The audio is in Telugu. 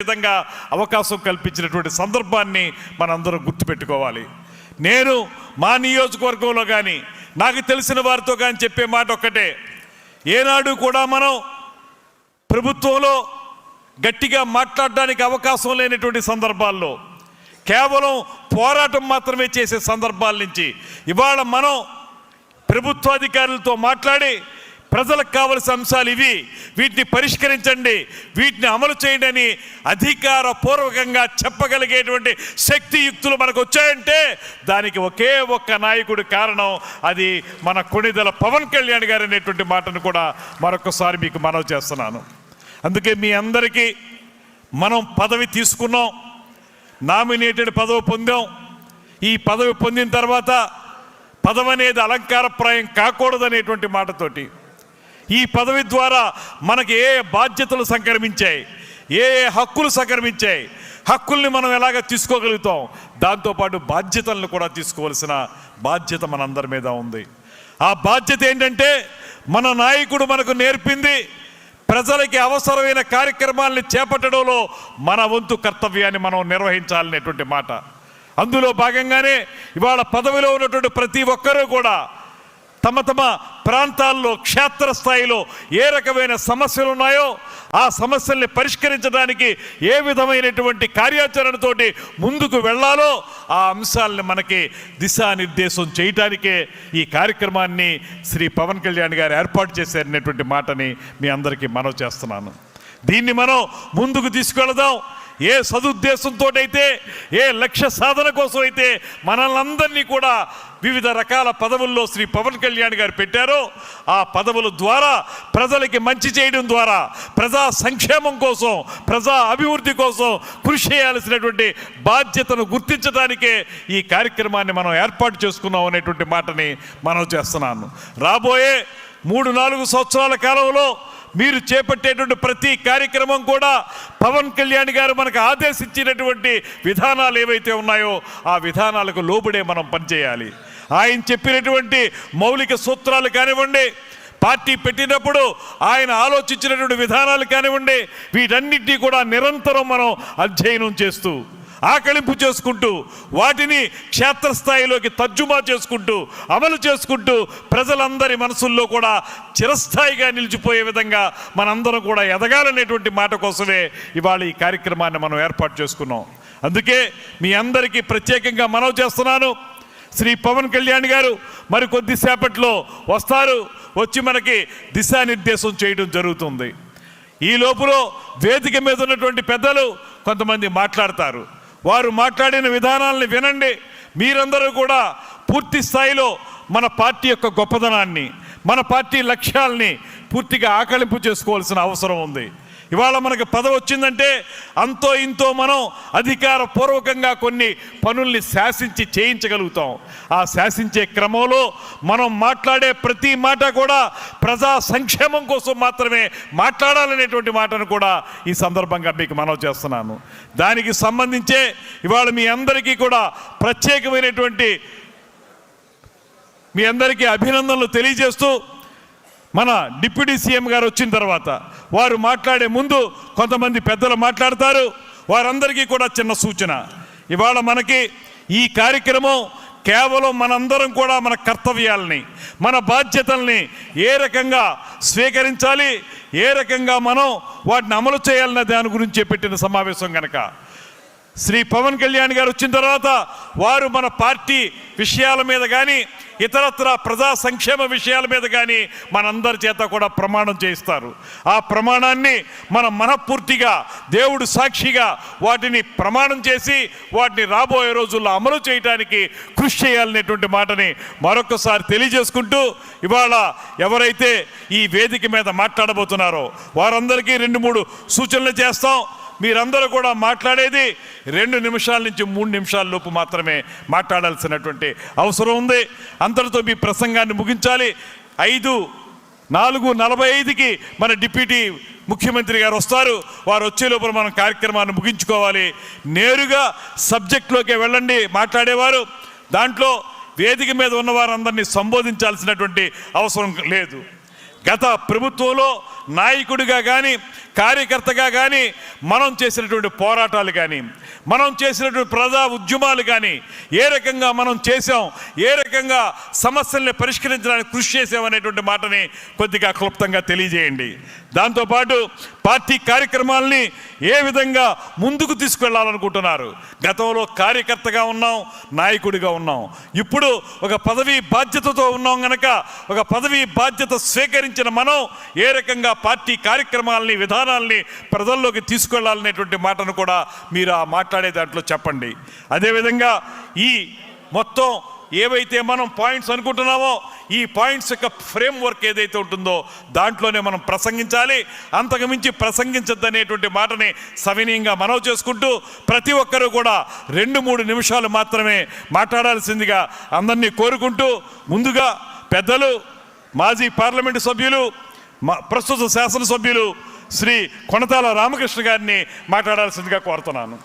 విధంగా అవకాశం కల్పించినటువంటి సందర్భాన్ని మనందరం గుర్తుపెట్టుకోవాలి. నేను మా నియోజకవర్గంలో కానీ నాకు తెలిసిన వారితో కానీ చెప్పే మాట ఒక్కటే, ఏనాడు కూడా మనం ప్రభుత్వంలో గట్టిగా మాట్లాడడానికి అవకాశం లేనటువంటి సందర్భాల్లో కేవలం పోరాటం మాత్రమే చేసే సందర్భాల నుంచి ఇవాళ మనం ప్రభుత్వాధికారులతో మాట్లాడి ప్రజలకు కావలసిన అంశాలు ఇవి, వీటిని పరిష్కరించండి, వీటిని అమలు చేయండి అని అధికారపూర్వకంగా చెప్పగలిగేటువంటి శక్తియుక్తులు మనకు వచ్చాయంటే దానికి ఒకే ఒక్క నాయకుడి కారణం, అది మన కొణిదెల పవన్ కళ్యాణ్ గారు అనేటువంటి మాటను కూడా మరొకసారి మీకు మనవి చేస్తున్నాను. అందుకే మీ అందరికీ మనం పదవి తీసుకున్నాం, నామినేటెడ్ పదవి పొందాం. ఈ పదవి పొందిన తర్వాత పదవి అనేది అలంకారప్రాయం కాకూడదనేటువంటి మాటతోటి ఈ పదవి ద్వారా మనకి ఏ బాధ్యతలు సంక్రమించాయి, ఏ హక్కులు సంక్రమించాయి, హక్కుల్ని మనం ఎలాగ తీసుకోగలుగుతాం, దాంతోపాటు బాధ్యతలను కూడా తీసుకోవాల్సిన బాధ్యత మనందరి మీద ఉంది. ఆ బాధ్యత ఏంటంటే మన నాయకుడు మనకు నేర్పింది ప్రజలకి అవసరమైన కార్యక్రమాలను చేపట్టడంలో మన వంతు కర్తవ్యాన్ని మనం నిర్వహించాలనేటువంటి మాట. అందులో భాగంగానే ఇవాళ పదవిలో ఉన్నటువంటి ప్రతి ఒక్కరూ కూడా తమ తమ ప్రాంతాల్లో క్షేత్రస్థాయిలో ఏ రకమైన సమస్యలు ఉన్నాయో ఆ సమస్యల్ని పరిష్కరించడానికి ఏ విధమైనటువంటి కార్యాచరణతోటి ముందుకు వెళ్ళాలో ఆ అంశాలని మనకి దిశానిర్దేశం చేయటానికే ఈ కార్యక్రమాన్ని శ్రీ పవన్ కళ్యాణ్ గారు ఏర్పాటు చేశారనేటువంటి మాటని మీ అందరికీ మనవి చేస్తున్నాను. దీన్ని మనం ముందుకు తీసుకెళదాం. ఏ సదుద్దేశంతో అయితే, ఏ లక్ష్య సాధన కోసం అయితే మనల్ని అందరినీ కూడా వివిధ రకాల పదవుల్లో శ్రీ పవన్ కళ్యాణ్ గారు పెట్టారో ఆ పదవుల ద్వారా ప్రజలకి మంచి చేయడం ద్వారా ప్రజా సంక్షేమం కోసం, ప్రజా అభివృద్ధి కోసం కృషి చేయాల్సినటువంటి బాధ్యతను గుర్తించడానికే ఈ కార్యక్రమాన్ని మనం ఏర్పాటు చేసుకున్నాం అనేటువంటి మాటని మనం చేస్తున్నాను. రాబోయే 3-4 సంవత్సరాల కాలంలో మీరు చేపట్టేటువంటి ప్రతి కార్యక్రమం కూడా పవన్ కళ్యాణ్ గారు మనకు ఆదేశించినటువంటి విధానాలు ఏవైతే ఉన్నాయో ఆ విధానాలకు లోబడే మనం పనిచేయాలి. ఆయన చెప్పినటువంటి మౌలిక సూత్రాలు కానివ్వండి, పార్టీ పెట్టినప్పుడు ఆయన ఆలోచించినటువంటి విధానాలు కానివ్వండి, వీటన్నిటినీ కూడా నిరంతరం మనం అధ్యయనం చేస్తూ ఆకలింపు చేసుకుంటూ వాటిని క్షేత్రస్థాయిలోకి తర్జుమా చేసుకుంటూ అమలు చేసుకుంటూ ప్రజలందరి మనసుల్లో కూడా చిరస్థాయిగా నిలిచిపోయే విధంగా మనందరం కూడా ఎదగాలనేటువంటి మాట కోసమే ఇవాళ ఈ కార్యక్రమాన్ని మనం ఏర్పాటు చేసుకున్నాం. అందుకే మీ అందరికీ ప్రత్యేకంగా మనవి చేస్తున్నాను, శ్రీ పవన్ కళ్యాణ్ గారు మరి కొద్దిసేపట్లో వస్తారు, వచ్చి మనకి దిశానిర్దేశం చేయడం జరుగుతుంది. ఈ లోపల వేదిక మీద ఉన్నటువంటి పెద్దలు కొంతమంది మాట్లాడతారు, వారు మాట్లాడిన విధానాలను వినండి. మీరందరూ కూడా పూర్తి స్థాయిలో మన పార్టీ యొక్క గొప్పదనాన్ని, మన పార్టీ లక్ష్యాల్ని పూర్తిగా ఆకలింపు చేసుకోవాల్సిన అవసరం ఉంది. ఇవాళ మనకు పదవి వచ్చిందంటే అంతో ఇంతో మనం అధికారపూర్వకంగా కొన్ని పనుల్ని శాసించి చేయించగలుగుతాం. ఆ శాసించే క్రమంలో మనం మాట్లాడే ప్రతి మాట కూడా ప్రజా సంక్షేమం కోసం మాత్రమే మాట్లాడాలనేటువంటి మాటను కూడా ఈ సందర్భంగా మీకు మనవి చేస్తున్నాను. దానికి సంబంధించే ఇవాళ మీ అందరికీ కూడా ప్రత్యేకమైనటువంటి మీ అందరికీ అభినందనలు తెలియజేస్తూ, మన డిప్యూటీ సీఎం గారు వచ్చిన తర్వాత వారు మాట్లాడే ముందు కొంతమంది పెద్దలు మాట్లాడతారు. వారందరికీ కూడా చిన్న సూచన, ఇవాళ మనకి ఈ కార్యక్రమం కేవలం మనందరం కూడా మన కర్తవ్యాలని, మన బాధ్యతల్ని ఏ రకంగా స్వీకరించాలి, ఏ రకంగా మనం వాటిని అమలు చేయాలన్న దాని గురించి పెట్టిన సమావేశం కనుక శ్రీ పవన్ కళ్యాణ్ గారు వచ్చిన తర్వాత వారు మన పార్టీ విషయాల మీద కానీ ఇతరత్ర ప్రజా సంక్షేమ విషయాల మీద కానీ మనందరి చేత కూడా ప్రమాణం చేయిస్తారు. ఆ ప్రమాణాన్ని మనం మనఃపూర్తిగా దేవుడు సాక్షిగా వాటిని ప్రమాణం చేసి వాటిని రాబోయే రోజుల్లో అమలు చేయడానికి కృషి చేయాలనేటువంటి మాటని మరొకసారి తెలియజేసుకుంటూ, ఇవాళ ఎవరైతే ఈ వేదిక మీద మాట్లాడబోతున్నారో వారందరికీ 2-3 సూచనలు చేస్తాం. మీరందరూ కూడా మాట్లాడేది 2 నిమిషాల నుంచి 3 నిమిషాల లోపు మాత్రమే మాట్లాడాల్సినటువంటి అవసరం ఉంది. అంతటితో మీ ప్రసంగాన్ని ముగించాలి. 5:45కి మన డిప్యూటీ ముఖ్యమంత్రి గారు వస్తారు. వారు వచ్చే లోపల మనం కార్యక్రమాన్ని ముగించుకోవాలి. నేరుగా సబ్జెక్ట్లోకి వెళ్ళండి మాట్లాడేవారు. దాంట్లో వేదిక మీద ఉన్న వారందరినీ సంబోధించాల్సినటువంటి అవసరం లేదు. గత ప్రభుత్వంలో నాయకుడిగా కానీ కార్యకర్తగా కానీ మనం చేసినటువంటి పోరాటాలు కానీ మనం చేసినటువంటి ప్రజా ఉద్యమాలు కానీ ఏ రకంగా మనం చేసాం, ఏ రకంగా సమస్యల్ని పరిష్కరించడానికి కృషి చేసామనేటువంటి మాటని కొద్దిగా క్లుప్తంగా తెలియజేయండి. దాంతోపాటు పార్టీ కార్యక్రమాలని ఏ విధంగా ముందుకు తీసుకెళ్లాలనుకుంటున్నారు. గతంలో కార్యకర్తగా ఉన్నాం, నాయకుడిగా ఉన్నాం, ఇప్పుడు ఒక పదవీ బాధ్యతతో ఉన్నాం గనక ఒక పదవీ బాధ్యత స్వీకరించిన మనం ఏ రకంగా పార్టీ కార్యక్రమాలని విధానాలని ప్రజల్లోకి తీసుకెళ్లాలనేటువంటి మాటను కూడా మీరు ఆ మాట్లాడే దాంట్లో చెప్పండి. అదేవిధంగా ఈ మొత్తం ఏవైతే మనం పాయింట్స్ అనుకుంటున్నామో ఈ పాయింట్స్ యొక్క ఫ్రేమ్వర్క్ ఏదైతే ఉంటుందో దాంట్లోనే మనం ప్రసంగించాలి. అంతకుమించి ప్రసంగించద్దనేటువంటి మాటని సవినయంగా మనవి చేసుకుంటూ ప్రతి ఒక్కరూ కూడా 2-3 నిమిషాలు మాత్రమే మాట్లాడాల్సిందిగా అందరినీ కోరుకుంటూ ముందుగా పెద్దలు మాజీ పార్లమెంటు సభ్యులు ప్రస్తుత శాసనసభ్యులు శ్రీ కొనతాల రామకృష్ణ గారిని మాట్లాడాల్సిందిగా కోరుతున్నాను.